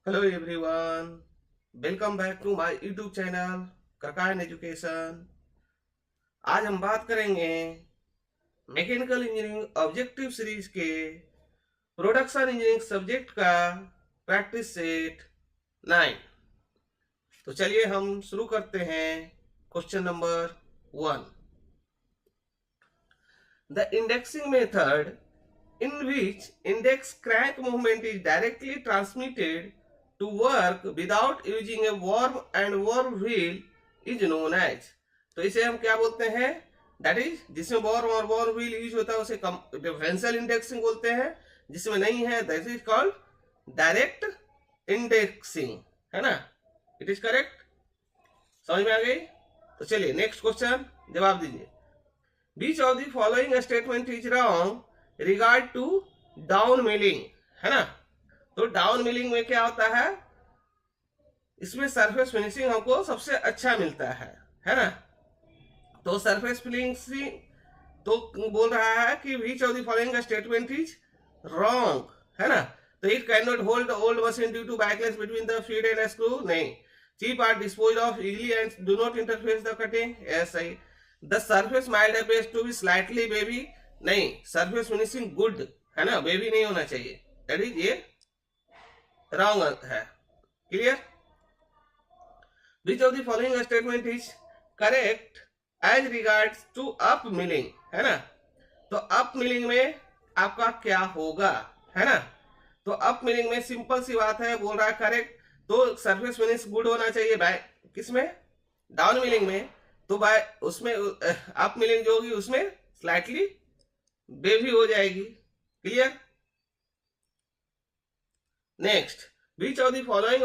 Hello everyone, welcome back to my YouTube channel ककायन education. आज हम बात करेंगे मैकेनिकल इंजीनियरिंग ऑब्जेक्टिव सीरीज के प्रोडक्शन इंजीनियरिंग सब्जेक्ट का प्रैक्टिस सेट 9। तो चलिए हम शुरू करते हैं। Question number 1, the indexing method in which index crank movement is directly transmitted to work without using a worm and worm wheel is known as। तो इसे हम क्या बोलते हैं? दैट इज जिसमें वर्म और वर्म व्हील यूज होता है उसे डिफरेंशियल इंडेक्सिंग बोलते हैं। जिसमें नहीं है that is called direct indexing, है ना। It is correct. समझ में आ गई? तो चलिए नेक्स्ट क्वेश्चन जवाब दीजिए। Which of the following statement is wrong regard to down milling, है ना। तो डाउन मिलिंग में क्या होता है? इसमें सरफेस फिनिशिंग हमको सबसे अच्छा मिलता है ना। तो सरफेस फिनिशिंग तो बोल रहा है कि which of the following statement is wrong, है ना। तो it can not hold the old machine due to backlash between the feed and screw, नहीं। Chip are dispose of easily and do not interface the cutting, yes सही। The surface milled appears to be slightly wavy, नहीं। Surface finishing good, है ना, wavy नहीं होना चाहिए। That is ये wrong है। Clear? Which of the following statement is correct as regards to up milling, है ना। तो अप मिलिंग में आपका क्या होगा, है ना। तो अप मिलिंग में सिंपल सी बात है, बोल रहा है करेक्ट। तो सरफेस फिनिश गुड होना चाहिए बाय किसमें? डाउन मिलिंग में। तो बाय उसमें अप मिलिंग जो होगी उसमें स्लाइटली बेबी हो जाएगी। Clear? Next, which of the following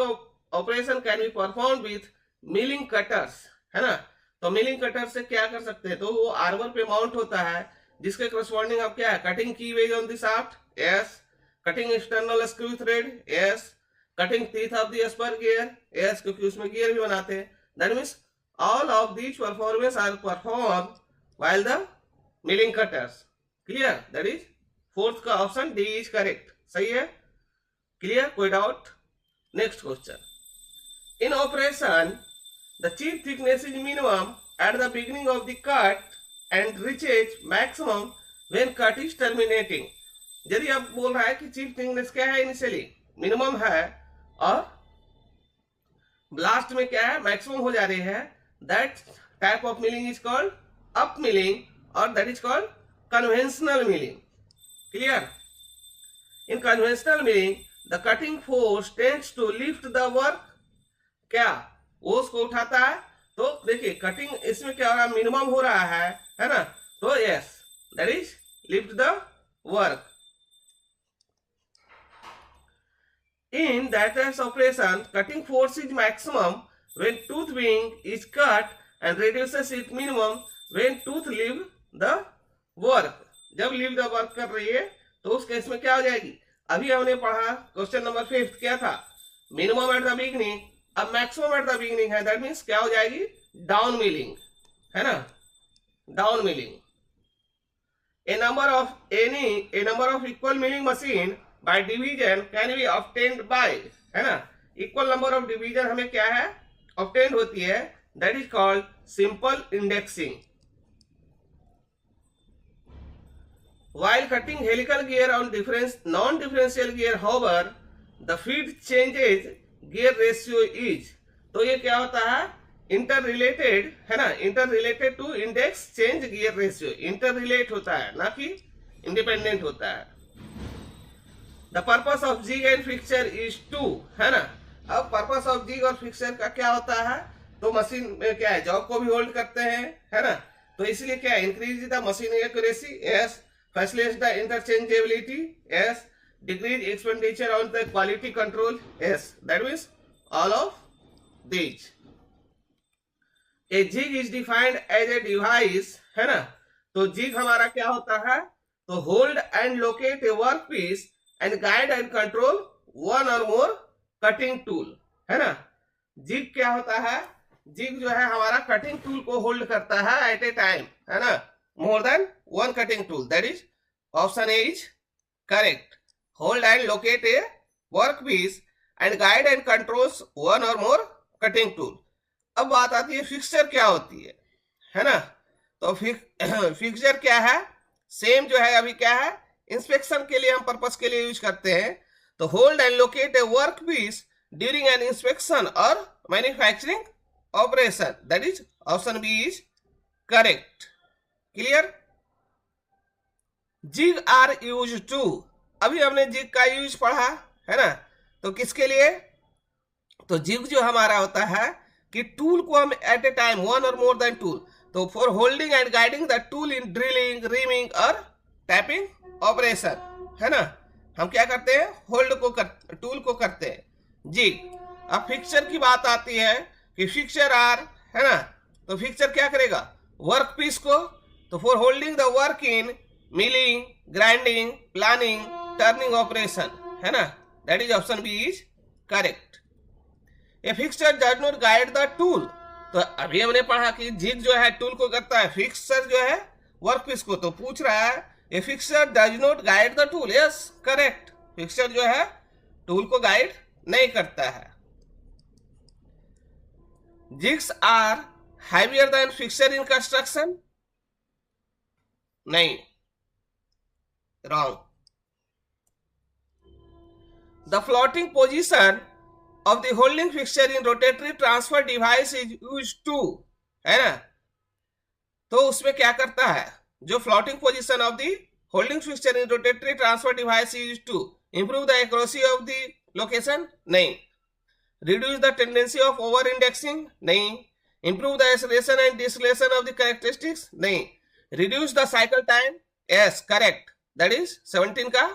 operation can be perform with milling cutters, है ना। तो मिलिंग कटर से क्या कर सकते हैं? तो वो आर्मर पे माउंट होता है जिसके करस्पॉन्डिंग अब क्या है? Cutting keyways on the shaft, yes. Cutting external screw thread, yes. Cutting teeth of the spur gear, yes, क्योंकि उसमें गियर भी बनाते हैं। That means all of these performance are perform while the milling cutters. Clear? That is fourth का option D is correct, सही है। Clear? कोई doubt? Next question, in operation the chip thickness is minimum at the beginning of the cut and riches maximum when cut is terminating. यदि आप बोल रहा है कि चिप थिकनेस क्या है? इनिशियली मिनिमम है और ब्लास्ट में क्या है? मैक्सिमम हो जा रही है। That type of milling is called up milling और that is called conventional milling। Clear? In conventional milling, the cutting force tends to lift the work, क्या वो उसको उठाता है। तो देखिए कटिंग इसमें क्या हो रहा है? मिनिमम हो रहा है ना। तो yes, that is lift the work. In that type of operation, cutting force is maximum when tooth wing is cut and reduces its minimum when tooth leave the work. जब लीव द वर्क कर रही है तो उस case में क्या हो जाएगी? अभी हमने पढ़ा क्वेश्चन नंबर 5 क्या था? मिनिमम एट द बिगिनिंग, अब मैक्सिमम एट द बिगिनिंग है। दैट मीन्स क्या हो जाएगी? डाउन मिलिंग, है ना, down milling. A number of equal milling machine by division can be obtained by, है ना। इक्वल नंबर ऑफ डिवीजन हमें क्या है? ऑब्टेन्ड होती है। That is called simple indexing. While cutting helical gear on non-differential gear, however, the feed changes gear ratio is। तो ये क्या होता है? इंटर रिलेटेड, है ना। Inter related to index change gear ratio, inter relate होता है ना कि इंडिपेंडेंट होता है। The purpose of jig and fixture is to, है ना। अब पर्पस ऑफ जिग और फिक्सचर का क्या होता है? तो मशीन में क्या है? जॉब को भी होल्ड करते हैं, है ना। तो इसलिए क्या है? Increase the machine accuracy, yes. Facilitate the interchangeability, yes. Decrease expenditure on the quality control, yes. That means all of these. A jig is defined as a device, है ना। तो jig हमारा क्या होता है? तो hold and locate a workpiece and guide and control one or more cutting tool, है ना। jig क्या होता है? jig जो है हमारा कटिंग टूल को होल्ड करता है एट ए टाइम, है ना। more than one cutting tool, that is option A is correct। Hold and locate a workpiece and guide and controls one or more cutting tool. अब बात आती है फिक्सचर क्या होती है ना? तो फिक्सचर क्या है? सेम जो है अभी क्या है, इंस्पेक्शन के लिए हम पर्पस के लिए यूज करते हैं. तो hold and locate a work piece during an inspection और manufacturing operation. That is option B is correct. Clear? Jig are use to. अभी हमने जिग का यूज पढ़ा है ना. तो किसके लिए? तो जिग जो हमारा होता है कि टूल को हम एट ए टाइम वन और मोर देन टूल, तो for holding and guiding the tool in drilling, reaming और टैपिंग ऑपरेशन, है ना. हम क्या करते हैं? होल्ड को टूल को करते हैं जिग. अब फिक्सचर की बात आती है कि फिक्सचर आर, है ना. तो फिक्सचर क्या करेगा? वर्क पीस को, तो for holding the work in milling, grinding, planing, turning operation, है ना. That is option B is correct. A fixture does not guide the tool. तो अभी हमने पढ़ा कि जिग जो है टूल को करता है, फिक्सचर जो है वर्क पीस को. तो पूछ रहा है a fixture does not guide the tool. Yes, correct. Fixture जो है टूल को गाइड नहीं करता है. Jigs are heavier than fixture in construction. नहीं, wrong. The floating position of the holding fixture in rotatory transfer device is used to, है ना. तो उसमें क्या करता है? जो floating position of the holding fixture in rotatory transfer device is used to improve the accuracy of the location. नहीं. Reduce the tendency of over indexing. नहीं. Improve the acceleration and deceleration of the characteristics. नहीं. Reduce the cycle time. Yes, correct. That is 17 का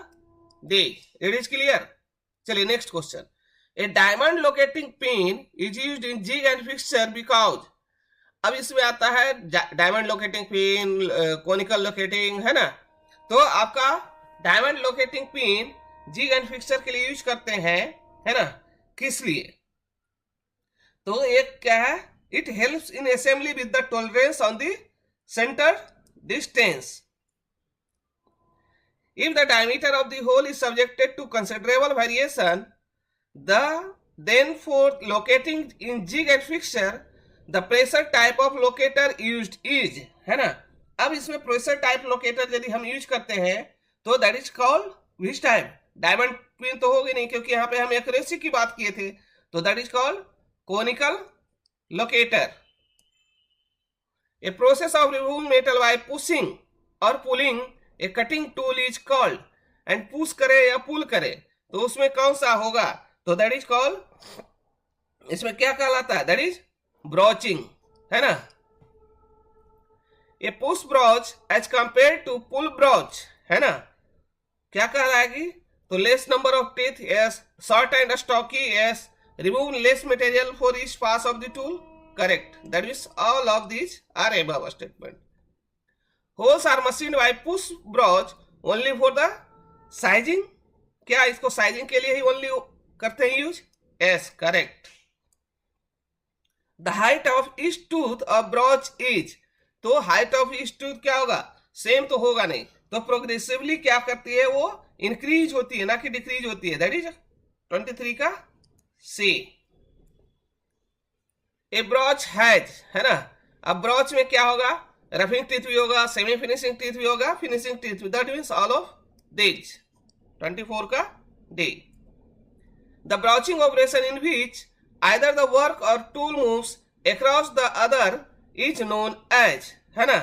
D. It is clear. चलिए next question. A diamond locating pin is used in jig and fixture because. अब इसमें आता है diamond locating pin, conical locating, है ना. तो आपका diamond locating pin jig and fixture के लिए यूज करते हैं, है ना. किस लिए? तो एक क्या है? It helps in assembly with the tolerance on the centre distance. If the diameter of the hole is subjected to considerable variation, then for locating in jig and fixture, the pressure type of locator used is, है ना. अब इसमें pressure type locator यदि हम use करते हैं तो that is called which type? Diamond pin तो होगी नहीं, क्योंकि यहाँ पे हम एक्यूरेसी की बात किए थे. तो that is called conical locator. A process of removing metal by pushing और pulling a cutting tool is called. And push करे या पुल करे तो उसमें कौन सा होगा? तो दैट इज कॉल्ड, इसमें क्या कहलाता है? दैट इज ब्रोचिंग, है ना. A push broach as compare to pull broach, है ना. क्या कहलाएगी? तो less number of teeth. Yes. Short and stocky. Yes. Remove less material for each pass of the tool. Correct. That means all of this are above statement. Holes are machined by push broach only for the sizing. क्या इसको sizing के लिए ही only करते हैं use? Yes, correct. The height of each tooth of broach is. तो height of each tooth क्या होगा? Same तो होगा नहीं. तो प्रोग्रेसिवली क्या करती है? वो इंक्रीज होती है, ना कि डिक्रीज होती है. दैट इज 23 का सी. ए ब्रोच हैज, है ना. अब ब्रोच में क्या होगा? रफिंग टीथ भी होगा, सेमी फिनिशिंग टीथ भी होगा, फिनिशिंग टीथ भी. That means all of this. 24 का D. The broaching operation in which either the work और tool moves across the other is known as, है ना.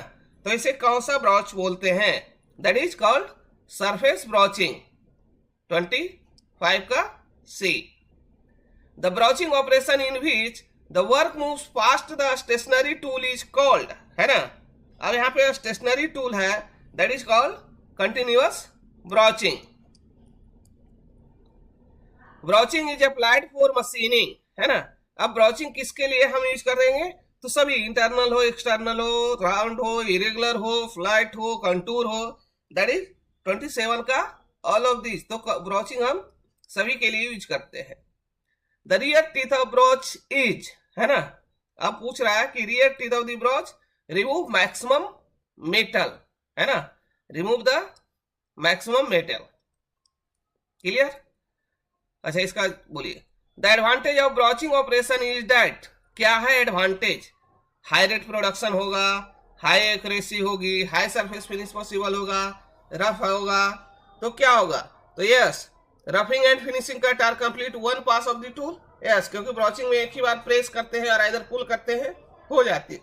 तो इसे कौन सा ब्रोच बोलते हैं? That is called surface broaching. 25 का C. The broaching operation in which the work moves past the stationary tool is called, है ना. अब यहाँ पे स्टेशनरी टूल है, that is called continuous broaching. Broaching is applied for machining, है ना. अब ब्रोचिंग किसके लिए हम यूज करेंगे? तो सभी, इंटरनल हो, एक्सटर्नल हो, राउंड हो, इरेगुलर हो, फ्लैट हो, कंटूर हो. दैट इज 27 का ऑल ऑफ दिस. तो ब्रोचिंग हम सभी के लिए यूज करते हैं. The rear teeth of broach is, है ना. अब पूछ रहा है कि rear teeth of the broach remove maximum metal, है ना. Remove the maximum metal. Clear? अच्छा, इसका बोलिए. The advantage of broaching operation is that, क्या है एडवांटेज? हाई रेट प्रोडक्शन होगा, हाई एक्यूरेसी होगी, हाई सरफेस फिनिश पॉसिबल होगा, रफ होगा, तो क्या होगा? तो yes, roughing and finishing cut are complete one pass of the tool. Yes, क्योंकि ब्रॉचिंग में एक ही बार प्रेस करते हैं और इधर पुल करते हैं, हो जाती है।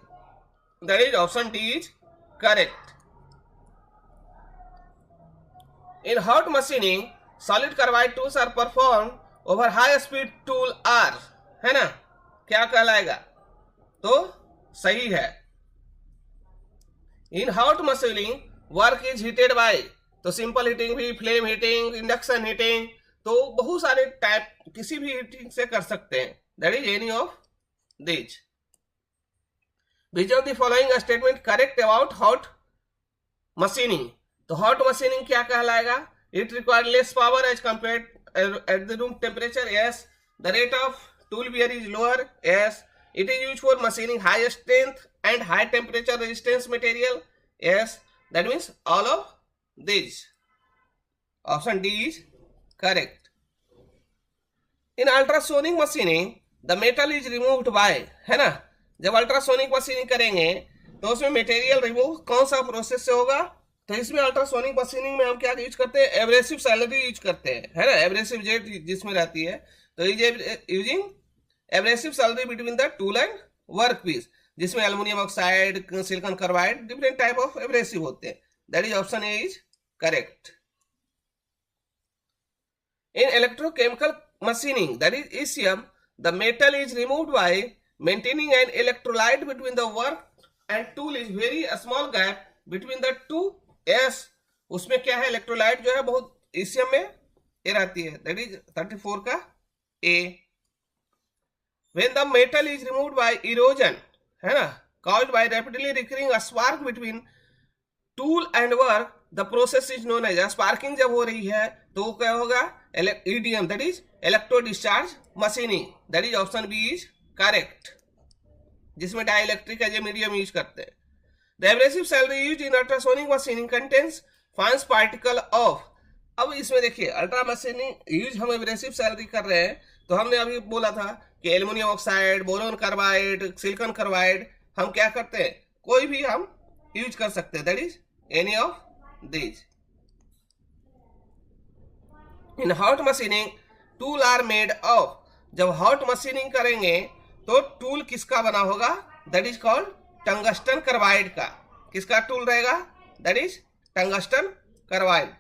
That is option D is correct. In hot machining solid carbide tools are perform over high speed tool are, है ना, क्या कहलाएगा? तो सही है। In hot machining work is heated by, तो सिंपल हीटिंग भी, फ्लेम हीटिंग, इंडक्शन हीटिंग, तो बहुत सारे टाइप किसी भी हीटिंग से कर सकते हैं। That is any of this. Which of the following statement correct about hot machining? तो हॉट मशीनिंग क्या कहलाएगा? It require less power as compared at the room temperature. Yes. The rate of tool wear is lower. Yes. It is used for machining high strength and high temperature resistance material. Yes, that means all of these. Option D is correct. In ultrasonic machining, the metal is removed by, है ना, जब ultrasonic machining करेंगे तो उसमें material remove कौन सा process से होगा? तो इसमें अल्ट्रासोनिक मशीनिंग में हम क्या यूज करते हैं? एब्रेसिव सैलरी यूज करते हैं, है ना, एब्रेसिव जेट जिसमें रहती है, तो using abrasive slurry between the tool and work piece, जिसमें aluminium oxide, silicon carbide, different type of abrasive होते हैं। That is option A is correct. In electrochemical machining, that is ECM, the metal is removed by maintaining an electrolyte between the work and tool is very small gap between the two. Yes, उसमें क्या है? Electrolyte जो है बहुत ECM में ये रहती है, दैट इज 34 का ए। When the metal is removed by erosion, है ना, caused by rapidly recurring a spark between tool and work, the process is known as, sparking जब हो रही है तो वो क्या होगा? EDM, that is electro discharge machining, that is option B is correct, जिसमें dielectric as a medium use करते हैं। The abrasive slurry used in ultrasonic machining contains fine particle of, अब इसमें देखिए अल्ट्रा मशीनिंग यूज हम abrasive salary कर रहे हैं, तो हमने अभी बोला था कि aluminium oxide, boron carbide, silicon carbide, हम क्या करते हैं? कोई भी हम यूज कर सकते हैं, that is any of this. In hot machining tool are made of, जब हॉट मशीनिंग करेंगे तो टूल किसका बना होगा? That is called tungsten carbide का। किसका टूल रहेगा? That is tungsten carbide.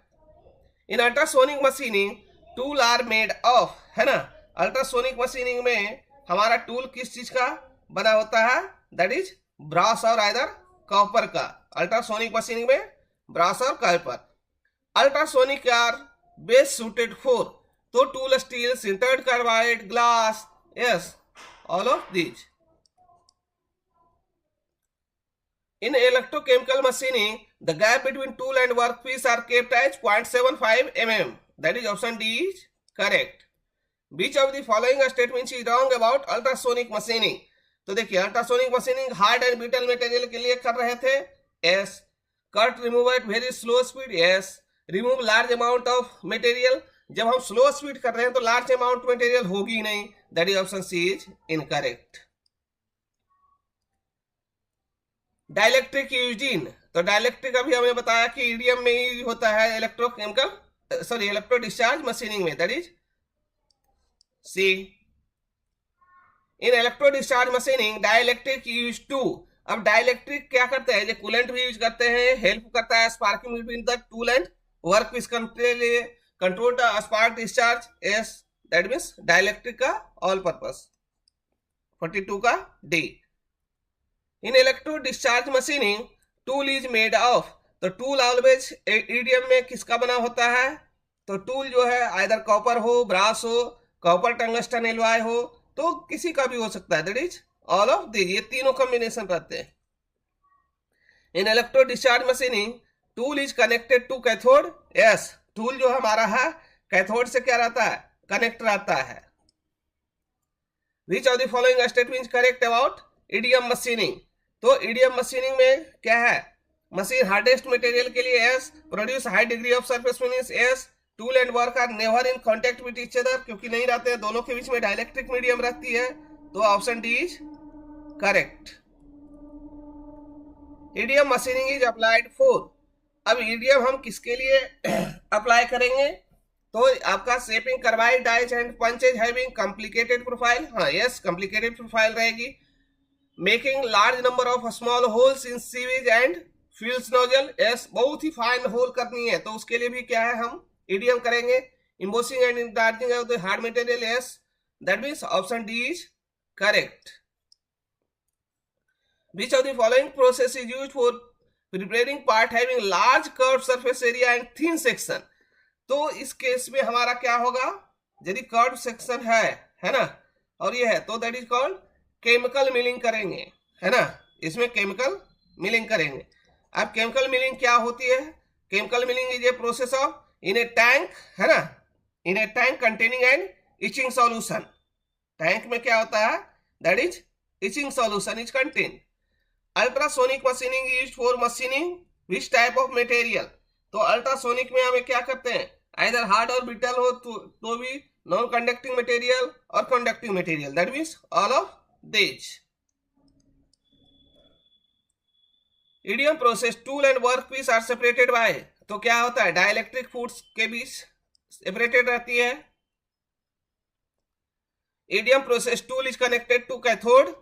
In ultrasonic machining tool are made of, है ना, अल्ट्रासोनिक मशीनिंग में हमारा टूल किस चीज का बना होता है? दैट इज ब्रास और आइदर कॉपर का। अल्ट्रासोनिक मशीनिंग में ब्रास और copper. Ultrasonic are best suited for, तो tool steel, sintered carbide, glass, yes, all of these. In electrochemical machining, the gap between tool and workpiece are kept as 0.75 mm. That is option D is correct. Which of the following statements is wrong about ultrasonic machining? तो देखिए ultrasonic machining hard and brittle material के लिए कर रहे थे। Yes. Cut remove at very slow speed. Yes. Remove large amount of material, जब हम slow speed कर रहे हैं तो लार्ज अमाउंट मटेरियल होगी नहीं। That is option C is incorrect. Dielectric used in, तो डाइलेक्ट्रिक अभी हमने बताया कि ईडीएम में यूज होता है इलेक्ट्रो डिस्चार्ज मशीनिंग में, that is C. In electro discharge machining dielectric use to, अब डाइलेक्ट्रिक क्या करते हैं? जो कूलेंट भी यूज करते हैं, हेल्प करता है sparking between the tool and work piece, control the spark discharge. Yes, that means dielectric का ऑल पर्पस। 42 का D. In electro discharge machining tool is made of, तो टूल ऑलवेज ईडीएम में किसका बना होता है? तो टूल जो है आइदर कॉपर हो, ब्रास हो, कॉपर टंगस्टन एलॉय हो, तो किसी का भी हो सकता है। That is all of this, ये तीनों कॉम्बिनेशन रहते हैं। In electro discharge machining tool is connected to cathode. Yes, tool जो हमारा है कैथोड से क्या रहता है? कनेक्ट रहता है। Which of the following statement correct about EDM machining? तो ईडीएम मशीनिंग में क्या है? मशीन हार्डेस्ट मटेरियल के लिए yes, produce high degree of surface finish yes, tool and work are never in contact with each other, क्योंकि नहीं रहते हैं, दोनों के बीच में डाइलेक्ट्रिक मीडियम रहती है, तो option D is correct. EDM machining is applied for, अब ईडीएम हम किसके लिए अप्लाई करेंगे, तो आपका shaping carbide dies and punches having complicated profile, हाँ यस कॉम्प्लिकेटेड प्रोफाइल रहेगी। Making large number of small holes in sieves and fuels nozzle, yes बहुत ही फाइन होल करनी है, तो उसके लिए भी क्या है हम ईडीएम करेंगे। Embossing and enlarging of the hard material, yes that means option D is correct. Which of the following process is used for preparing part having large curved surface area and thin section, तो इस case में हमारा क्या होगा, यदि curve section है ना, और ये है, तो that is called chemical milling करेंगे, है ना, इसमें केमिकल मिलिंग करेंगे। अब केमिकल मिलिंग क्या होती है, chemical milling is a process of in a tank, है ना, in a tank containing an etching solution, tank में क्या होता है, that is etching solution is contain. Ultrasonic machining used for machining which type of material, तो ultrasonic में हमें क्या करते हैं, आइदर हार्ड और ब्रिटल हो तो भी नॉन कंडक्टिंग मटेरियल और conducting material, that means all of this. EDM process tool and work piece are separated by, तो क्या होता है, डाइलेक्ट्रिक फूड्स के बीच सेपरेटेड रहती है। EDM process tool is connected to cathode,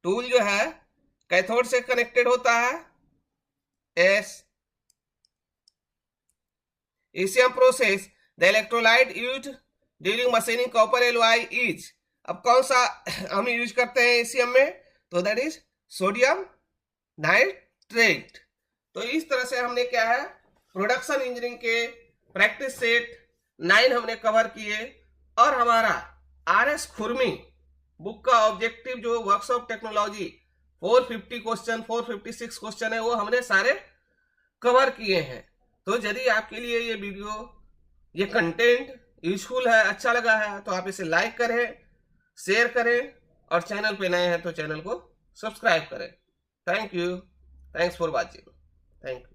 tool जो है कैथोड से कनेक्टेड होता है, yes. ECM process the electrolyte used during machining copper alloy is, अब कौन सा हम यूज करते हैं ईसीएम में, तो दैट इज सोडियम नाइट्रेट। तो इस तरह से हमने क्या है, प्रोडक्शन इंजीनियरिंग के प्रैक्टिस सेट 9 हमने कवर किए, और हमारा आरएस खुरमी बुक का ऑब्जेक्टिव जो वर्कशॉप टेक्नोलॉजी 450 क्वेश्चन 456 क्वेश्चन है, वो हमने सारे कवर किए हैं। तो यदि आपके लिए ये वीडियो, ये कंटेंट यूजफुल है, अच्छा लगा है, तो आप इसे लाइक करें, शेयर करें, और चैनल पे नए हैं तो चैनल को सब्सक्राइब करें। Thank you, thanks for watching, thank you.